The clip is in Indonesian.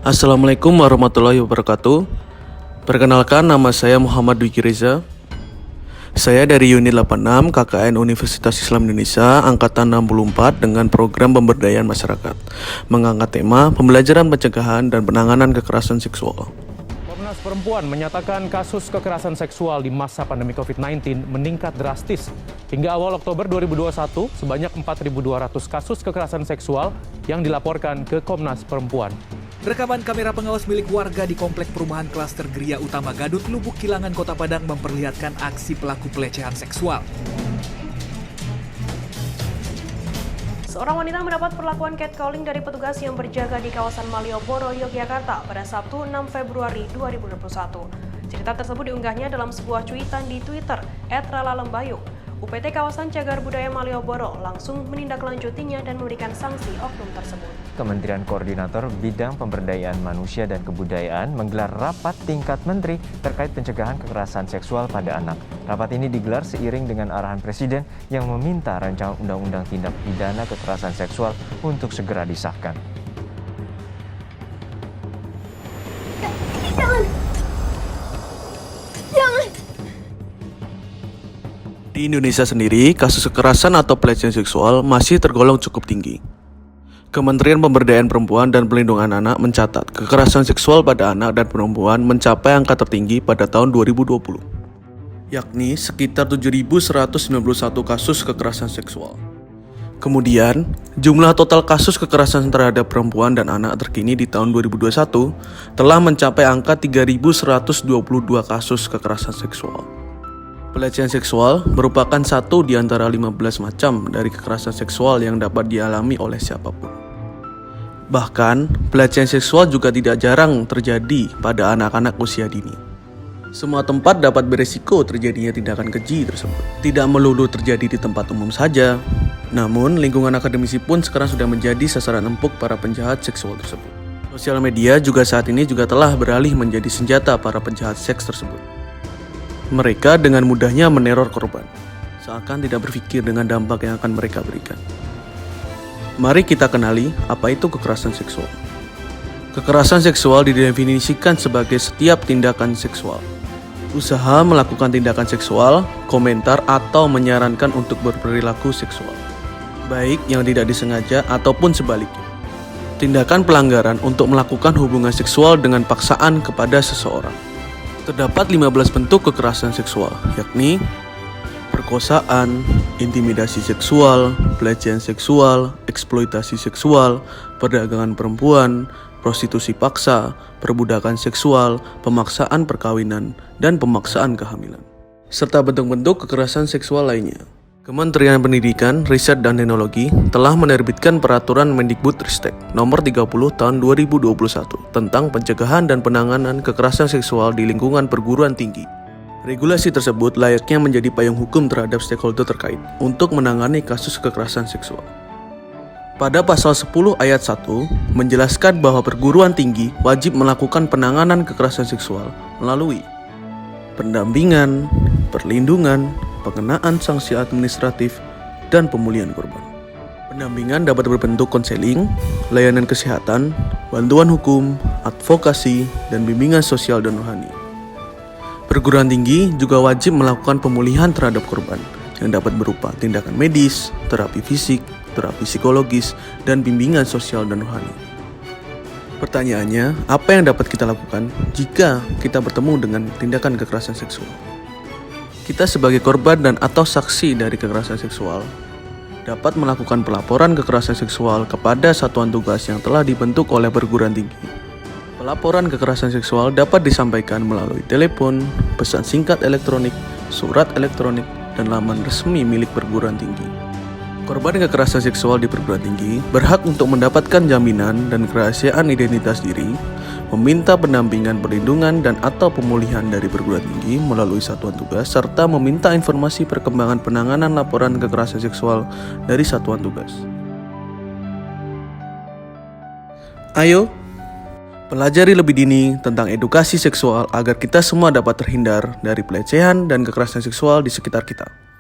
Assalamualaikum warahmatullahi wabarakatuh. Perkenalkan, nama saya Muhammad Dwiki Reza. Saya dari Unit 86 KKN Universitas Islam Indonesia Angkatan 64 dengan program pemberdayaan masyarakat, mengangkat tema pembelajaran pencegahan dan penanganan kekerasan seksual. Komnas Perempuan menyatakan kasus kekerasan seksual di masa pandemi COVID-19 meningkat drastis. Hingga awal Oktober 2021, sebanyak 4.200 kasus kekerasan seksual yang dilaporkan ke Komnas Perempuan. Rekaman kamera pengawas milik warga di Komplek Perumahan Klaster Geria Utama Gadut, Lubuk Kilangan, Kota Padang memperlihatkan aksi pelaku pelecehan seksual. Seorang wanita mendapat perlakuan catcalling dari petugas yang berjaga di kawasan Malioboro, Yogyakarta pada Sabtu 6 Februari 2021. Cerita tersebut diunggahnya dalam sebuah cuitan di Twitter @ralalembayung. UPT Kawasan Cagar Budaya Malioboro langsung menindaklanjutinya dan memberikan sanksi oknum tersebut. Kementerian Koordinator Bidang Pemberdayaan Manusia dan Kebudayaan menggelar rapat tingkat menteri terkait pencegahan kekerasan seksual pada anak. Rapat ini digelar seiring dengan arahan Presiden yang meminta rancangan Undang-Undang Tindak Pidana Kekerasan Seksual untuk segera disahkan. Di Indonesia sendiri, kasus kekerasan atau pelecehan seksual masih tergolong cukup tinggi. Kementerian Pemberdayaan Perempuan dan Perlindungan Anak mencatat kekerasan seksual pada anak dan perempuan mencapai angka tertinggi pada tahun 2020, yakni sekitar 7.191 kasus kekerasan seksual. Kemudian, jumlah total kasus kekerasan terhadap perempuan dan anak terkini di tahun 2021 telah mencapai angka 3.122 kasus kekerasan seksual. Pelecehan seksual merupakan satu di antara 15 macam dari kekerasan seksual yang dapat dialami oleh siapapun. Bahkan, pelecehan seksual juga tidak jarang terjadi pada anak-anak usia dini. Semua tempat dapat beresiko terjadinya tindakan keji tersebut. Tidak melulu terjadi di tempat umum saja, namun lingkungan akademisi pun sekarang sudah menjadi sasaran empuk para penjahat seksual tersebut. Sosial media juga saat ini juga telah beralih menjadi senjata para penjahat seks tersebut. Mereka dengan mudahnya meneror korban, seakan tidak berpikir dengan dampak yang akan mereka berikan. Mari kita kenali apa itu kekerasan seksual. Kekerasan seksual didefinisikan sebagai setiap tindakan seksual, usaha melakukan tindakan seksual, komentar atau menyarankan untuk berperilaku seksual, baik yang tidak disengaja ataupun sebaliknya. Tindakan pelanggaran untuk melakukan hubungan seksual dengan paksaan kepada seseorang. Terdapat 15 bentuk kekerasan seksual, yakni perkosaan, intimidasi seksual, pelecehan seksual, eksploitasi seksual, perdagangan perempuan, prostitusi paksa, perbudakan seksual, pemaksaan perkawinan, dan pemaksaan kehamilan, serta bentuk-bentuk kekerasan seksual lainnya. Kementerian Pendidikan, Riset dan Teknologi telah menerbitkan Peraturan Mendikbudristek Nomor 30 Tahun 2021 tentang pencegahan dan penanganan kekerasan seksual di lingkungan perguruan tinggi. Regulasi tersebut layaknya menjadi payung hukum terhadap stakeholder terkait untuk menangani kasus kekerasan seksual. Pada pasal 10 ayat 1 menjelaskan bahwa perguruan tinggi wajib melakukan penanganan kekerasan seksual melalui pendampingan, perlindungan, pengenaan sanksi administratif, dan pemulihan korban. Pendampingan dapat berbentuk konseling, layanan kesehatan, bantuan hukum, advokasi, dan bimbingan sosial dan rohani. Perguruan tinggi juga wajib melakukan pemulihan terhadap korban yang dapat berupa tindakan medis, terapi fisik, terapi psikologis, dan bimbingan sosial dan rohani. Pertanyaannya, apa yang dapat kita lakukan jika kita bertemu dengan tindakan kekerasan seksual? Kita sebagai korban dan atau saksi dari kekerasan seksual dapat melakukan pelaporan kekerasan seksual kepada satuan tugas yang telah dibentuk oleh perguruan tinggi. Pelaporan kekerasan seksual dapat disampaikan melalui telepon, pesan singkat elektronik, surat elektronik, dan laman resmi milik perguruan tinggi. Korban kekerasan seksual di perguruan tinggi berhak untuk mendapatkan jaminan dan kerahasiaan identitas diri, meminta pendampingan perlindungan dan atau pemulihan dari perguruan tinggi melalui satuan tugas, serta meminta informasi perkembangan penanganan laporan kekerasan seksual dari satuan tugas. Ayo, pelajari lebih dini tentang edukasi seksual agar kita semua dapat terhindar dari pelecehan dan kekerasan seksual di sekitar kita.